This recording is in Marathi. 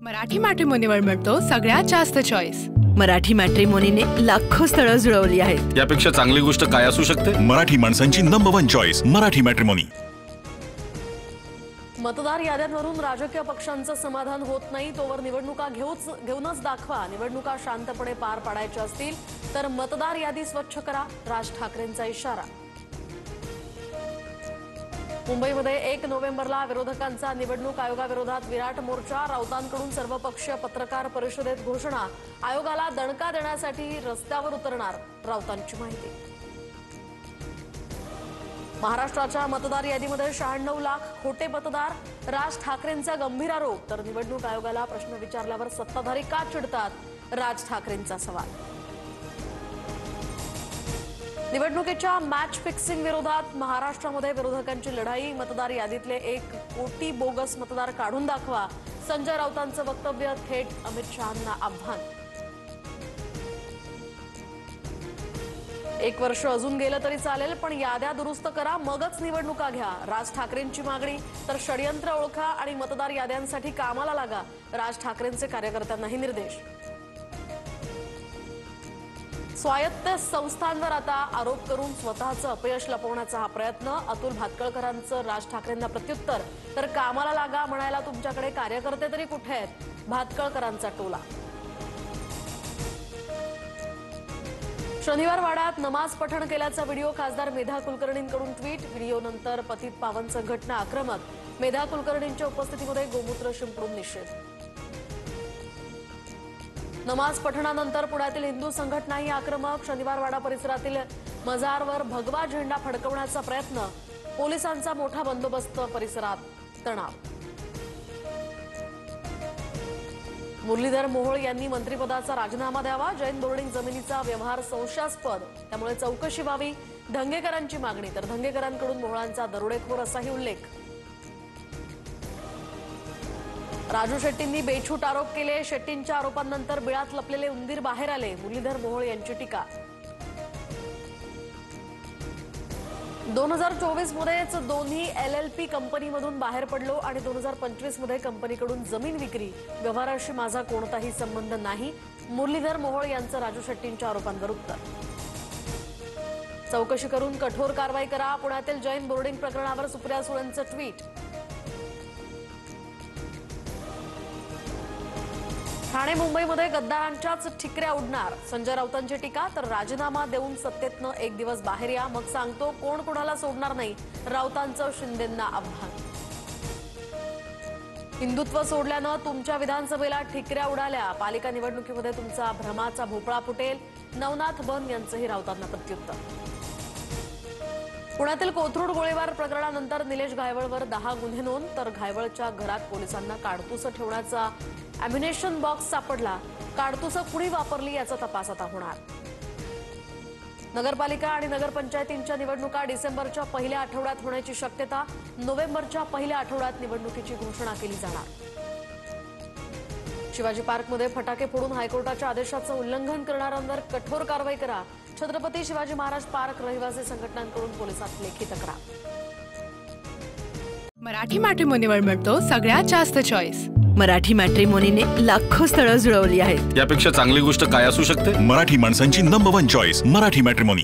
मराठी मॅट्रिमोनीवर मिळतो सगळ्यात जास्त चॉईस। मराठी मॅट्रिमोनीने लाखो स्थळं जुळवली आहेत। यापेक्षा चांगली गोष्ट काय असू शकते? मराठी माणसांची नंबर 1 चॉईस मराठी मॅट्रिमोनी। मतदार याद्यांवरून राजकीय पक्षांचं समाधान होत नाही तोवर निवडणुका घेऊनच दाखवा। निवडणुका शांतपणे पार पाडायच्या असतील तर मतदार यादी स्वच्छ करा, राज ठाकरेंचा इशारा। मुंबईमध्ये 1 नोव्हेंबरला विरोधकांचा निवडणूक आयोगाविरोधात विराट मोर्चा। राऊतांकडून सर्वपक्षीय पत्रकार परिषदेत घोषणा। आयोगाला दणका देण्यासाठी रस्त्यावर उतरणार, राऊतांची माहिती। महाराष्ट्राच्या मतदार यादीमध्ये 96 लाख खोटे मतदार, राज ठाकरेंचा गंभीर आरोप। तर निवडणूक आयोगाला प्रश्न विचारल्यावर सत्ताधारी का चिडतात, राज ठाकरेंचा सवाल। निवडणुकीच्या मॅच फिक्सिंग विरोधात महाराष्ट्रामध्ये विरोधकांची लढाई। मतदार यादीतले 1 कोटी बोगस मतदार काढून दाखवा, संजय राऊतांचं वक्तव्य। थेट अमित शहांना आव्हान। 1 वर्ष अजून गेलं तरी चालेल, पण याद्या दुरुस्त करा मगच निवडणुका घ्या, राज ठाकरेंची मागणी। तर षडयंत्र ओळखा आणि मतदार याद्यांसाठी कामाला लागा, राज ठाकरेंचे कार्यकर्त्यांनाही निर्देश। स्वायत्त संस्थांवर आता आरोप करून स्वतःचं अपयश लपवण्याचा हा प्रयत्न। अतुल भातखळकरांचं राज ठाकरेंना प्रत्युत्तर, तर कामाला लागा म्हणायला तुमच्याकडे कार्यकर्ते तरी कुठे आहेत, भातखळकरांचा टोला। शनिवार वाड्यात नमाज पठण केल्याचा व्हिडिओ, खासदार मेधा कुलकर्णींकडून ट्विट। व्हिडिओनंतर पतित पावन संघटना आक्रमक, मेधा कुलकर्णींच्या उपस्थितीमध्ये गोमूत्र शिंपडून निषेध। नमाज पठणानंतर पुण्यातील हिंदू संघटनाही आक्रमक। शनिवारवाडा परिसरातील मजारवर भगवा झेंडा फडकवण्याचा प्रयत्न, पोलिसांचा मोठा बंदोबस्त, परिसरात तणाव। मुरलीधर मोहोळ यांनी मंत्रिपदाचा राजीनामा द्यावा। जैन बोर्डिंग जमिनीचा व्यवहार संशयास्पद, त्यामुळे चौकशी व्हावी, धंगेकरांची मागणी। तर धंगेकरांकडून मोहोळांचा दरोडेखोर असाही उल्लेख। राजू शेट्टींनी बेछूट आरोप केले। शेट्टींच्या आरोपांनंतर बिळात लपलेले उंदीर बाहेर आले, मुरलीधर मोहोळ यांची टीका। 2024 मध्येच दोन्ही LLP कंपनीमधून बाहेर पडलो आणि 2025 मध्ये कंपनीकडून जमीन विक्री, व्यवहाराशी माझा कोणताही संबंध नाही, मुरलीधर मोहोळ यांचं राजू शेट्टींच्या आरोपांवर उत्तर। चौकशी करून कठोर कारवाई करा, पुण्यातील जैन बोर्डिंग प्रकरणावर सुप्रिया सुळेंचं ट्विट। ठाणे मुंबईमध्ये गद्दारांच्याच ठिकऱ्या उडणार, संजय राऊतांची टीका। तर राजीनामा देऊन सत्तेतनं 1 दिवस बाहेर या, मग सांगतो कोण कोणाला सोडणार नाही, राऊतांचं शिंदेंना आव्हान। हिंदुत्व सोडल्यानं तुमच्या विधानसभेला ठिकऱ्या उडाल्या, पालिका निवडणुकीमध्ये तुमचा भ्रमाचा भोपळा फुटेल, नवनाथ बन यांचंही राऊतांना प्रत्युत्तर। पुण्यातील कोथरूड गोळीबार प्रकरणानंतर निलेश घायवळवर 10 गुन्हे नोंद। तर घायवळच्या घरात पोलिसांना काडतुसं ठेवण्याचा अॅम्युनेशन बॉक्स सापडला, काडतुसं कुणी वापरली याचा तपास आता होणार। नगरपालिका आणि नगरपंचायतींच्या निवडणुका डिसेंबरच्या पहिल्या आठवड्यात होण्याची शक्यता, नोव्हेंबरच्या पहिल्या आठवड्यात निवडणुकीची घोषणा केली जाणार। शिवाजी पार्कमध्ये फटाके फोडून हायकोर्टाच्या आदेशाचं उल्लंघन करणाऱ्यांवर कठोर कारवाई करा, छत्रपती शिवाजी महाराज पार्क रहिवासी संघटनांकडून पोलिसात लेखी तक्रार। मराठी मॅट्रिमोनीवर मिळतो सगळ्यात जास्त चॉईस। मराठी मॅट्रिमोनीने लाखो स्थळं जुळवली आहेत। यापेक्षा चांगली गोष्ट काय असू शकते? मराठी माणसांची नंबर 1 चॉईस मराठी मॅट्रिमोनी।